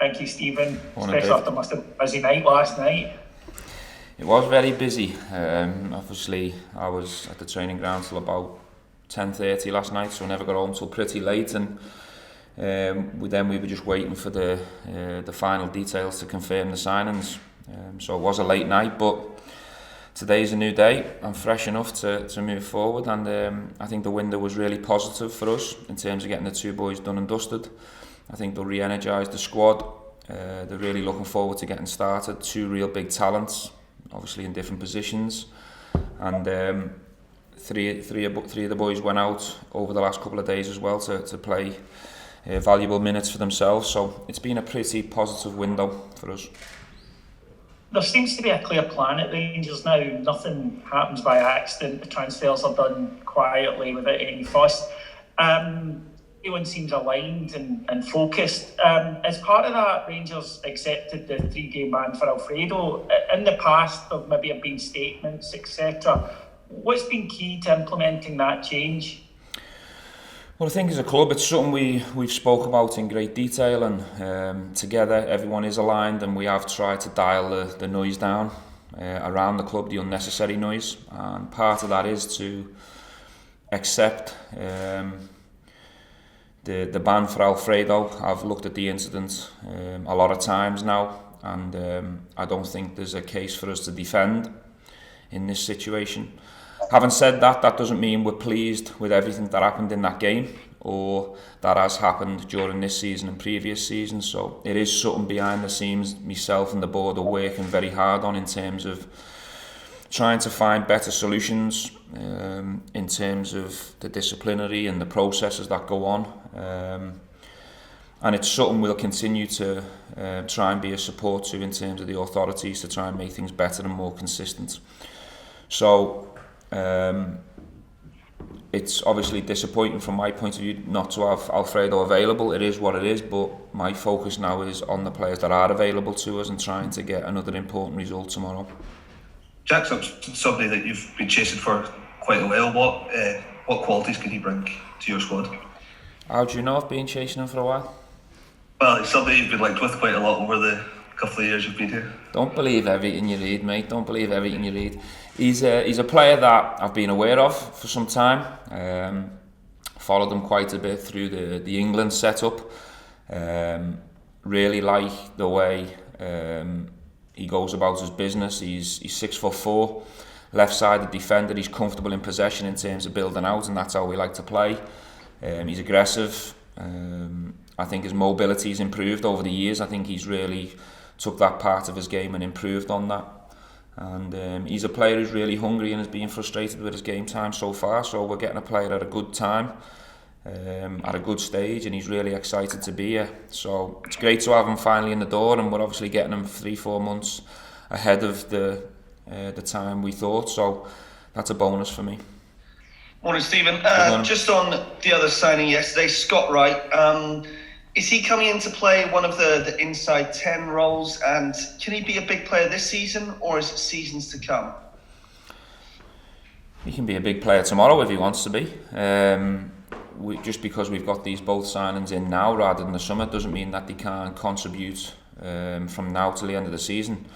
Thank you, Stephen. Morning, Especially after must have been a busy night last night. It was very busy. Obviously, I was at the training ground till about 10:30 last night, so I never got home till pretty late. And we were just waiting for the final details to confirm the signings. So it was a late night, but today's a new day. I'm fresh enough to move forward, and I think the window was really positive for us in terms of getting the two boys done and dusted. I think they'll re-energise the squad. They're really looking forward to getting started. Two real big talents, obviously in different positions, and three of the boys went out over the last couple of days as well to play valuable minutes for themselves. So it's been a pretty positive window for us. There seems to be a clear plan at Rangers now. Nothing happens by accident. The transfers are done quietly without any fuss. Everyone seems aligned and focused. As part of that, Rangers accepted the 3-game ban for Alfredo. In the past, there maybe have been statements, etc. What's been key to implementing that change? Well, I think as a club, it's something we've spoke about in great detail, and together everyone is aligned, and we have tried to dial the noise down around the club, the unnecessary noise, and part of that is to accept the ban for Alfredo. I've looked at the incident a lot of times now, and I don't think there's a case for us to defend in this situation. Having said that, that doesn't mean we're pleased with everything that happened in that game or that has happened during this season and previous seasons. So it is something behind the scenes myself and the board are working very hard on in terms of trying to find better solutions in terms of the disciplinary and the processes that go on. And it's something we'll continue to try and be a support to in terms of the authorities to try and make things better and more consistent. So it's obviously disappointing from my point of view not to have Alfredo available. It is what it is, but my focus now is on the players that are available to us and trying to get another important result tomorrow. Jack's somebody that you've been chasing for quite a while. What qualities can he bring to your squad? How do you know I've been chasing him for a while? Well, he's somebody you've been linked with quite a lot over the couple of years you've been here. Don't believe everything you read, mate. Don't believe everything you read. He's a player that I've been aware of for some time. Followed him quite a bit through the England setup. Really like the way he goes about his business. He's 6'4", left-sided defender. He's comfortable in possession in terms of building out, and that's how we like to play. He's aggressive. I think his mobility's improved over the years. I think he's really took that part of his game and improved on that. And he's a player who's really hungry and has been frustrated with his game time so far. So we're getting a player at a good time, at a good stage, and he's really excited to be here. So it's great to have him finally in the door, and we're obviously getting him 3-4 months ahead of the time we thought. So that's a bonus for me. Morning, Stephen. Just on the other signing yesterday, Scott Wright. Is he coming in to play one of the inside 10 roles, and can he be a big player this season, or is it seasons to come? He can be a big player tomorrow if he wants to be. Just because we've got these both signings in now rather than the summer doesn't mean that they can't contribute from now till the end of the season.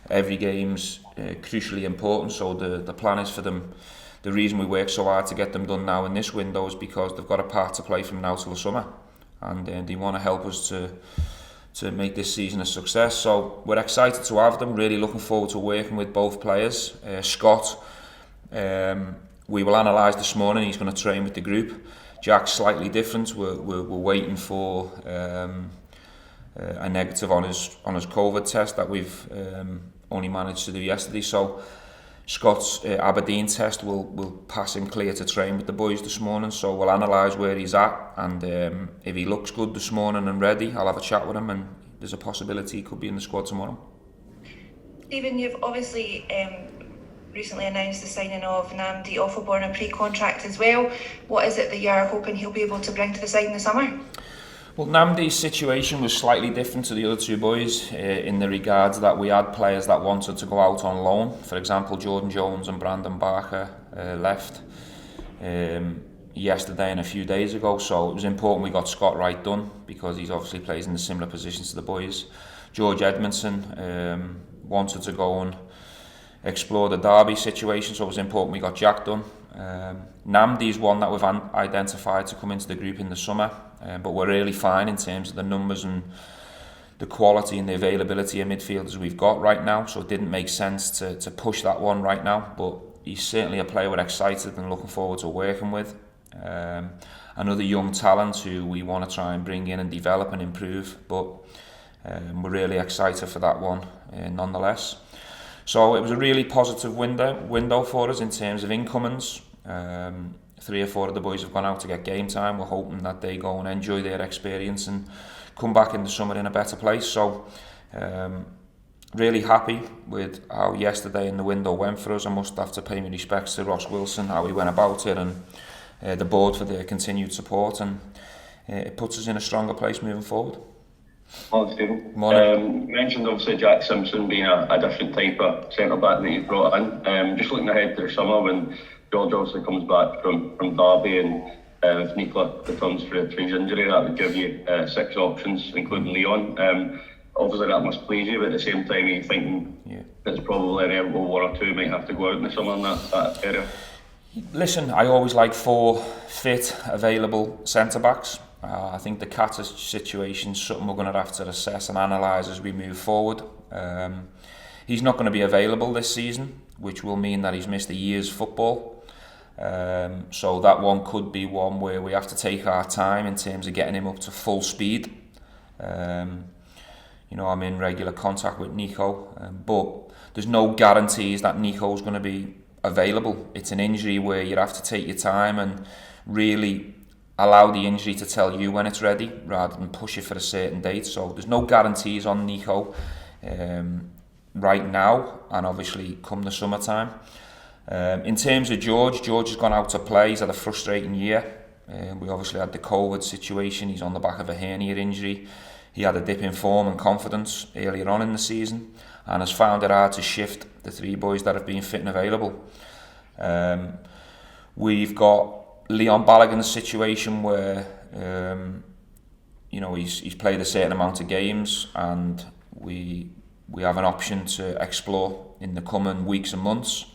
Every game's crucially important, so the plan is for them. The reason we work so hard to get them done now in this window is because they've got a part to play from now till the summer, and they want to help us to make this season a success. So we're excited to have them, really looking forward to working with both players. Scott, we will analyse this morning. He's going to train with the group. Jack's slightly different. We're waiting for a negative on his COVID test that we've only managed to do yesterday. So Scott's Aberdeen test will pass him clear to train with the boys this morning, so we'll analyse where he's at, and if he looks good this morning and ready, I'll have a chat with him, and there's a possibility he could be in the squad tomorrow. Stephen, you've obviously recently announced the signing of Nnamdi Offalbourne on a pre-contract as well. What is it that you're hoping he'll be able to bring to the side in the summer? Well, Nnamdi's situation was slightly different to the other two boys in the regards that we had players that wanted to go out on loan. For example, Jordan Jones and Brandon Barker left. yesterday and a few days ago, so it was important we got Scott Wright done because he's obviously plays in the similar positions to the boys. George Edmondson wanted to go and explore the Derby situation, so it was important we got Jack done. Namdi's one that we've identified to come into the group in the summer, but we're really fine in terms of the numbers and the quality and the availability of midfielders we've got right now, so it didn't make sense to push that one right now, but he's certainly a player we're excited and looking forward to working with. Another young talent who we want to try and bring in and develop and improve, but we're really excited for that one nonetheless. So it was a really positive window for us in terms of incomings. 3 or 4 of the boys have gone out to get game time. We're hoping that they go and enjoy their experience and come back in the summer in a better place. So really happy with how yesterday in the window went for us. I must have to pay my respects to Ross Wilson, how he went about it, and the board for their continued support, and it puts us in a stronger place moving forward. Morning, Stephen. Morning. You mentioned obviously Jack Simpson being a different type of centre-back that you've brought in. Just looking ahead to the summer when George obviously comes back from Derby, and if Nicola returns for his injury, that would give you 6 options, including Leon. Obviously that must please you, but at the same time you're thinking it's probably inevitable 1 or 2 might have to go out in the summer in that area. Listen, I always like 4 fit, available centre-backs. I think the Kata situation is something we're going to have to assess and analyse as we move forward. He's not going to be available this season, which will mean that he's missed a year's football. So that one could be one where we have to take our time in terms of getting him up to full speed. I'm in regular contact with Nico, but there's no guarantees that Nico's going to be available. It's an injury where you have to take your time and really allow the injury to tell you when it's ready rather than push it for a certain date. So there's no guarantees on Nico right now, and obviously come the summertime. In terms of George has gone out to play. He's had a frustrating year. We obviously had the COVID situation. He's on the back of a hernia injury. He had a dip in form and confidence earlier on in the season and has found it hard to shift the 3 boys that have been fit and available. We've got Leon Balogun's situation where he's played a certain amount of games, and we have an option to explore in the coming weeks and months.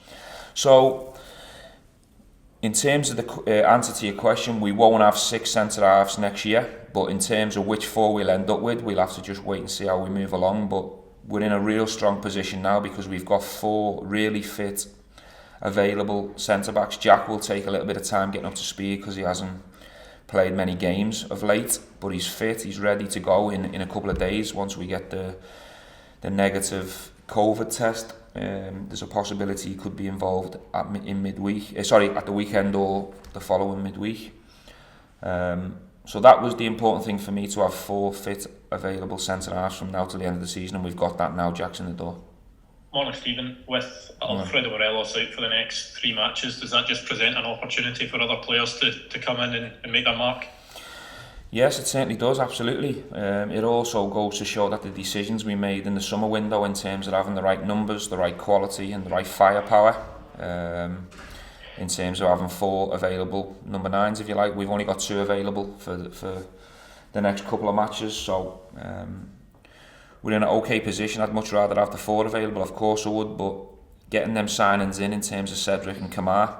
So in terms of the answer to your question, we won't have 6 centre-halves next year, but in terms of which 4 we'll end up with, we'll have to just wait and see how we move along. But we're in a real strong position now because we've got 4 really fit, available centre-backs. Jack will take a little bit of time getting up to speed because he hasn't played many games of late, but he's fit, he's ready to go in a couple of days once we get the negative COVID test. There's a possibility he could be involved at the weekend or the following midweek. So that was the important thing for me, to have 4 fit, available centre-halves from now till the end of the season, and we've got that now. Jack's in the door. Morning, Stephen. With Alfredo Morelos out for the next 3 matches, does that just present an opportunity for other players to come in and make their mark? Yes, it certainly does, absolutely. It also goes to show that the decisions we made in the summer window in terms of having the right numbers, the right quality and the right firepower, in terms of having 4 available number 9s, if you like. We've only got 2 available for the next couple of matches, so we're in an okay position. I'd much rather have the 4 available, of course I would, but getting them signings in terms of Cedric and Kamar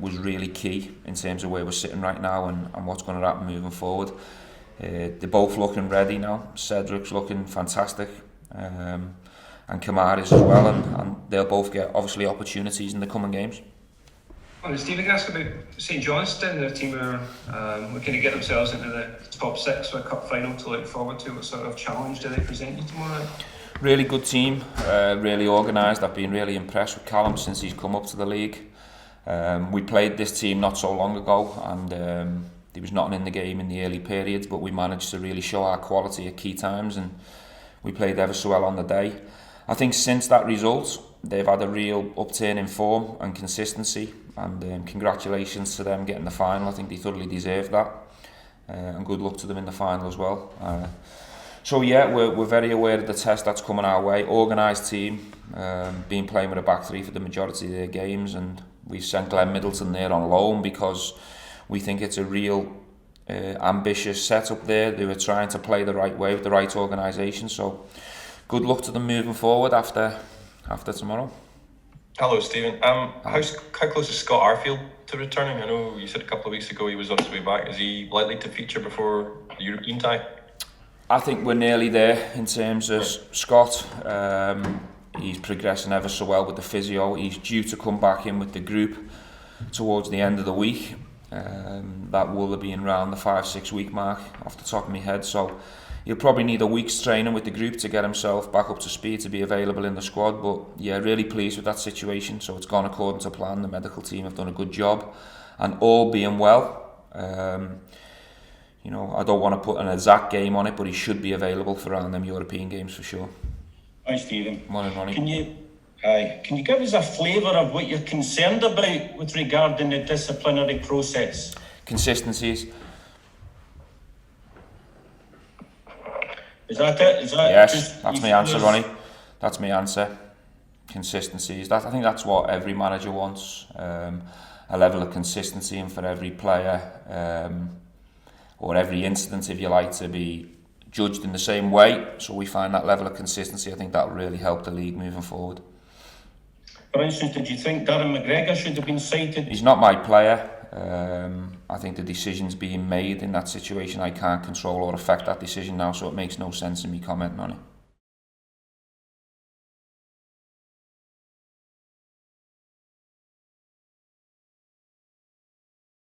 was really key in terms of where we're sitting right now and what's going to happen moving forward. They're both looking ready now. Cedric's looking fantastic, and Kamar is as well, and they'll both get obviously opportunities in the coming games. Stephen, can I ask about St Johnstone, the team who are looking to get themselves into the top 6 for a cup final to look forward to? What sort of challenge do they present you tomorrow night? Really good team, really organised. I've been really impressed with Callum since he's come up to the league. We played this team not so long ago, and there was nothing in the game in the early periods, but we managed to really show our quality at key times, and we played ever so well on the day. I think since that result, they've had a real upturn in form and consistency, and congratulations to them getting the final. I think they thoroughly deserve that, and good luck to them in the final as well. So yeah, we're very aware of the test that's coming our way. Organised team, been playing with a back 3 for the majority of their games, and we've sent Glenn Middleton there on loan because we think it's a real ambitious setup there. They were trying to play the right way with the right organisation. So good luck to them moving forward after tomorrow. Hello, Stephen. How close is Scott Arfield to returning? I know you said a couple of weeks ago he was on his way back. Is he likely to feature before the European tie? I think we're nearly there in terms of Scott. He's progressing ever so well with the physio. He's due to come back in with the group towards the end of the week. That will be in around the 5-6 week mark off the top of my head. So he'll probably need a week's training with the group to get himself back up to speed to be available in the squad. But yeah, really pleased with that situation. So it's gone according to plan. The medical team have done a good job, and all being well, you know, I don't want to put an exact game on it, but he should be available for around them European games for sure. Hi, Stephen. Morning, Ronnie. Can you give us a flavour of what you're concerned about with regarding the disciplinary process? Consistencies. Is that it? Yes, that's my answer, Ronnie. That's my answer. Consistencies. I think that's what every manager wants. A level of consistency, and for every player, or every incident, if you like, to be judged in the same way. So we find that level of consistency. I think that will really help the league moving forward. For instance, did you think Darren McGregor should have been cited? He's not my player. I think the decision's being made in that situation. I can't control or affect that decision now, so it makes no sense in me commenting on it.